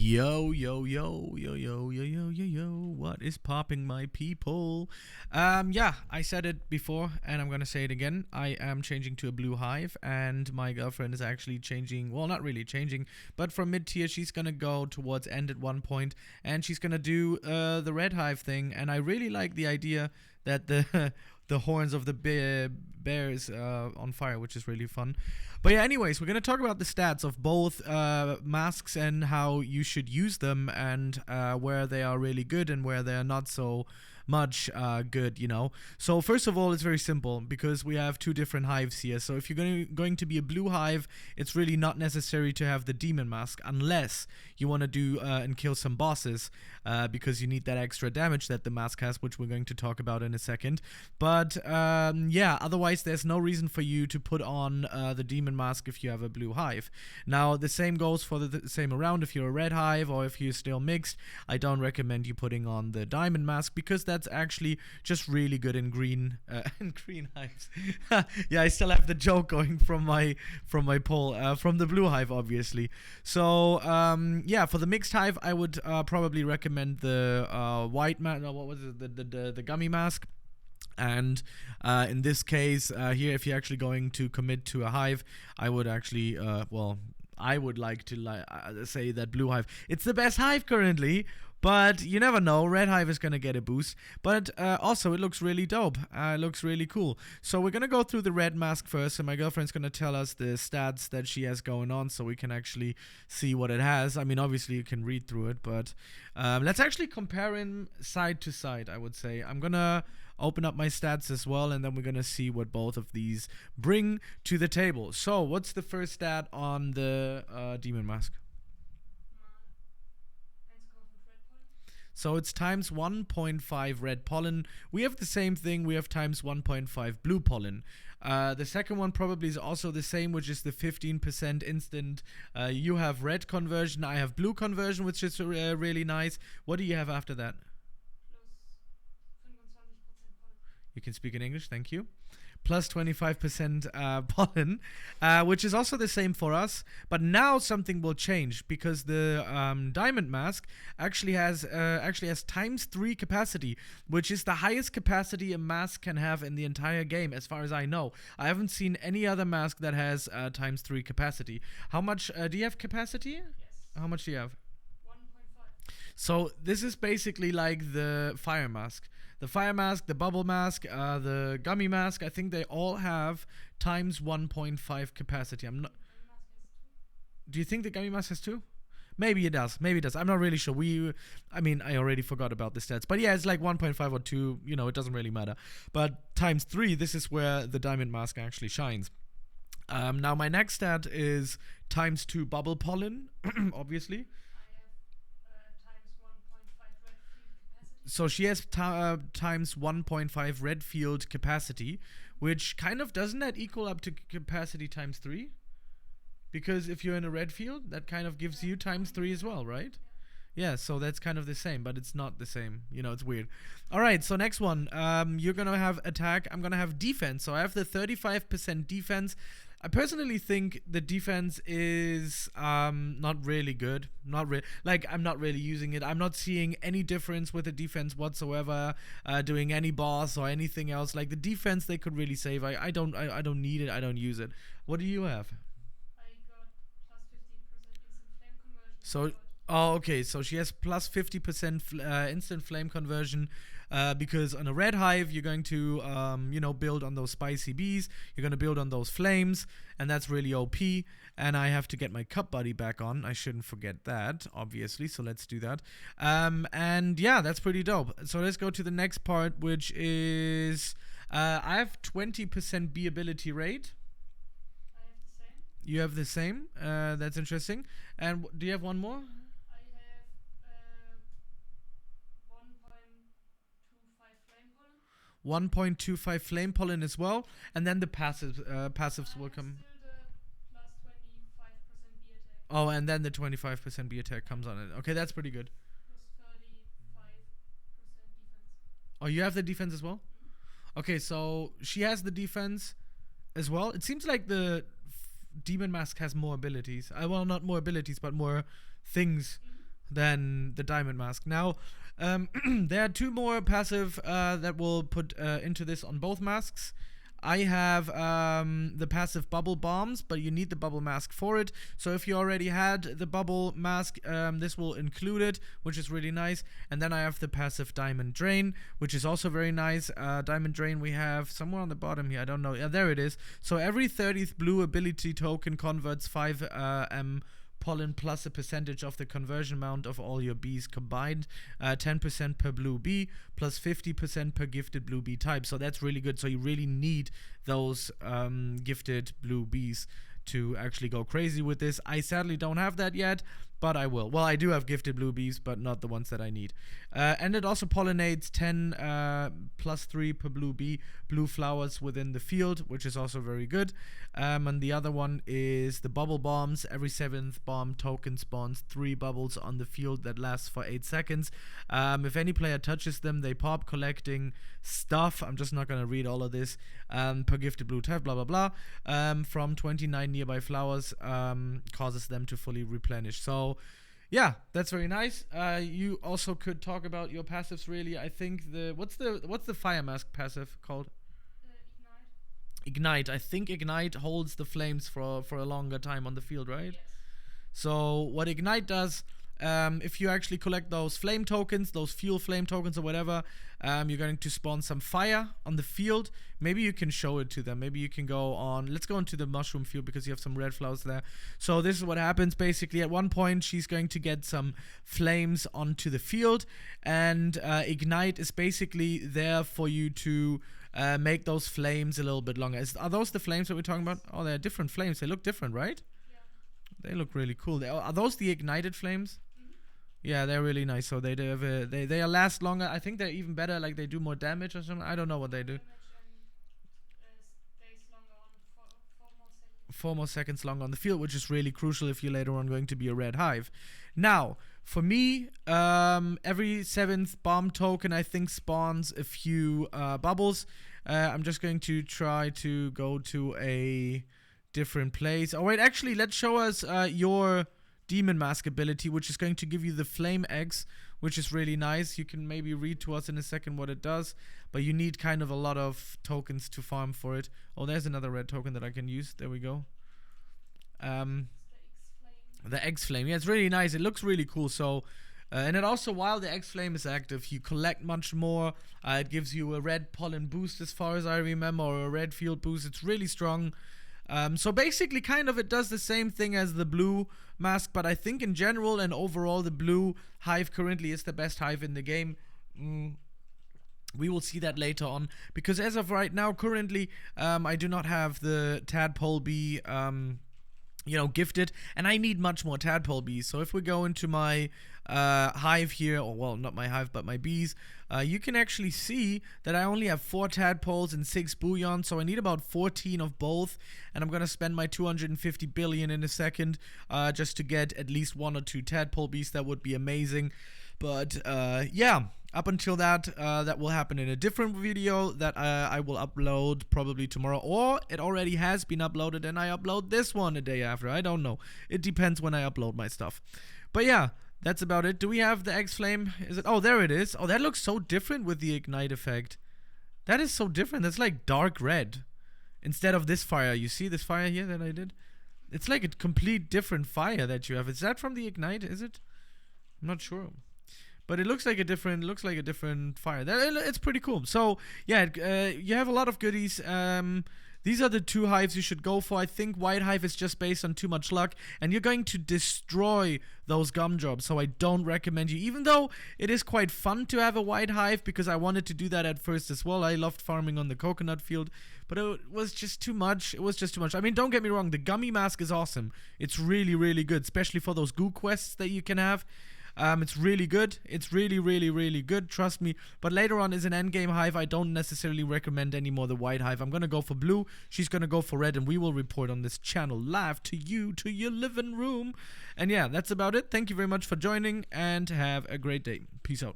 Yo, yo, yo, yo, yo, yo, yo, yo, yo. What is popping, my people? Yeah, I said it before and I'm gonna say it again. I am changing to a blue hive, and my girlfriend is actually changing. Well, not really changing, but from mid tier, she's gonna go towards end at one point, and she's gonna do the red hive thing. And I really like the idea that the the horns of the bear is on fire, which is really fun. But yeah, anyways, we're gonna talk about the stats of both masks and how you should use them, and where they are really good and where they are not so much good, you know. So first of all, it's very simple because we have two different hives here. So if you're going to be a blue hive, it's really not necessary to have the demon mask unless you want to do and kill some bosses, because you need that extra damage that the mask has, which we're going to talk about in a second. But yeah, otherwise there's no reason for you to put on the demon mask if you have a blue hive. Now the same goes for the same around if you're a red hive or if you're still mixed. I don't recommend you putting on the diamond mask because that's actually just really good in green hives. Yeah, I still have the joke going from my poll from the blue hive, obviously. So yeah, for the mixed hive, I would probably recommend the white mask. No, what was it? The gummy mask. And in this case here, if you're actually going to commit to a hive, I would actually I would like to say that blue hive, it's the best hive currently, but you never know, red hive is gonna get a boost. But also it looks really dope, it looks really cool. So we're gonna go through the red mask first, and my girlfriend's gonna tell us the stats that she has going on so we can actually see what it has. I mean, obviously you can read through it, but let's actually compare them side to side, I would say. I'm gonna open up my stats as well, and then we're gonna see what both of these bring to the table. So what's the first stat on the demon mask? So it's times 1.5 red pollen. We have the same thing. We have times 1.5 blue pollen. The second one probably is also the same, which is the 15% instant. You have red conversion. I have blue conversion, which is really nice. What do you have after that? You can speak in English, thank you. Plus 25% pollen, which is also the same for us. But now something will change because the diamond mask actually has times 3 capacity, which is the highest capacity a mask can have in the entire game, as far as I know. I haven't seen any other mask that has times 3 capacity. How much do you have capacity? Yes. How much do you have? 1.5. So this is basically like the fire mask. The fire mask, the bubble mask, the gummy mask, I think they all have times 1.5 capacity. I'm not. Do you think the gummy mask has 2? Maybe it does. Maybe it does. I'm not really sure. I mean, I already forgot about the stats. But yeah, it's like 1.5 or 2. You know, it doesn't really matter. But times 3, this is where the diamond mask actually shines. Now my next stat is times 2 bubble pollen, obviously. So she has times 1.5 red field capacity, which kind of, doesn't that equal up to capacity times 3? Because if you're in a red field, that kind of gives you times 3 as well, right? Yeah, so that's kind of the same, but it's not the same. You know, it's weird. All right, so next one. You're going to have attack. I'm going to have defense. So I have the 35% defense. I personally think the defense is not really good. Like, I'm not really using it. I'm not seeing any difference with the defense whatsoever, doing any boss or anything else. Like, the defense they could really save. I don't need it. I don't use it. What do you have? I got plus 50% instant flame conversion. So, oh, okay. So she has plus 50% instant flame conversion, because on a red hive, you're going to, build on those spicy bees. You're going to build on those flames, and that's really OP. And I have to get my cup buddy back on. I shouldn't forget that, obviously. So let's do that. And yeah, that's pretty dope. So let's go to the next part, which is I have 20% B ability rate. I have the same. You have the same. That's interesting. And do you have one more? I have 1.25 flame pollen. 1.25 flame pollen as well, and then the passives will come. Still the plus 25% B attack. Oh, and then the 25% B attack comes on it. Okay, that's pretty good. Plus 35% defense. Oh, you have the defense as well? Okay, so she has the defense as well. It seems like the Demon Mask has more abilities. Well, not more abilities, but more things than the diamond mask. Now, there are 2 more passive that will put into this on both masks. I have the passive bubble bombs, but you need the bubble mask for it. So if you already had the bubble mask, this will include it, which is really nice. And then I have the passive diamond drain, which is also very nice. Diamond drain we have somewhere on the bottom here. I don't know. Yeah, there it is. So every 30th blue ability token converts 5 pollen plus a percentage of the conversion amount of all your bees combined, 10% per blue bee plus 50% per gifted blue bee type. So that's really good. So you really need those gifted blue bees to actually go crazy with this. I sadly don't have that yet, but I will. Well, I do have gifted blue bees, but not the ones that I need. And it also pollinates 10 plus 3 per blue bee, blue flowers within the field, which is also very good. And the other one is the bubble bombs. Every 7th bomb token spawns 3 bubbles on the field that lasts for 8 seconds. If any player touches them, they pop, collecting stuff. I'm just not going to read all of this. Per gifted blue type, blah, blah, blah. From 29 nearby flowers causes them to fully replenish. So yeah, that's very nice. You also could talk about your passives. Really, I think what's the fire mask passive called? Ignite. I think Ignite holds the flames for a longer time on the field, right? Yes. So what Ignite does, if you actually collect those flame tokens, those fuel flame tokens or whatever, you're going to spawn some fire on the field. Maybe you can show it to them. Maybe you can go on, let's go into the mushroom field because you have some red flowers there. So this is what happens basically. At one point she's going to get some flames onto the field, and Ignite is basically there for you to make those flames a little bit longer. Are those the flames that we're talking about? Oh, they're different flames. They look different, right? Yeah. They look really cool. Are those the ignited flames? Yeah, they're really nice. So they last longer. I think they're even better. Like they do more damage or something. I don't know what they do. Stays longer on 4 more seconds. 4 more seconds longer on the field, which is really crucial if you're later on going to be a red hive. Now, for me, every 7th bomb token I think spawns a few bubbles. I'm just going to try to go to a different place. Oh wait, actually, let's show us your demon mask ability, which is going to give you the flame eggs, which is really nice. You can maybe read to us in a second what it does, but you need kind of a lot of tokens to farm for it. Oh, there's another red token that I can use. There we go. The X Flame. Yeah, it's really nice. It looks really cool. So, and it also, while the X Flame is active, you collect much more. It gives you a red pollen boost as far as I remember, or a red field boost. It's really strong. So basically, kind of, it does the same thing as the blue mask, but I think in general and overall, the blue hive currently is the best hive in the game. We will see that later on, because as of right now, currently, I do not have the tadpole bee, gifted, and I need much more tadpole bees. So if we go into my hive here, or well, not my hive, but my bees, you can actually see that I only have 4 tadpoles and 6 bullion, so I need about 14 of both, and I'm gonna spend my 250 billion in a second just to get at least 1 or 2 tadpole bees. That would be amazing. But yeah, up until that, that will happen in a different video that I will upload probably tomorrow, or it already has been uploaded and I upload this one a day after. I don't know. It depends when I upload my stuff. But yeah, that's about it. Do we have the X Flame? Is it? Oh, there it is. Oh, that looks so different with the ignite effect. That is so different. That's like dark red instead of this fire. You see this fire here that I did? It's like a complete different fire that you have. Is that from the ignite? Is it? I'm not sure. But it looks like a different fire. It's pretty cool. So yeah, you have a lot of goodies. These are the 2 hives you should go for. I think white hive is just based on too much luck, and you're going to destroy those gumdrops. So I don't recommend you, even though it is quite fun to have a white hive, because I wanted to do that at first as well. I loved farming on the coconut field, but it was just too much. It was just too much. I mean, don't get me wrong. The gummy mask is awesome. It's really, really good, especially for those goo quests that you can have. It's really good. It's really, really, really good. Trust me. But later on is an endgame hive. I don't necessarily recommend anymore the white hive. I'm going to go for blue. She's going to go for red. And we will report on this channel live to you, to your living room. And yeah, that's about it. Thank you very much for joining. And have a great day. Peace out.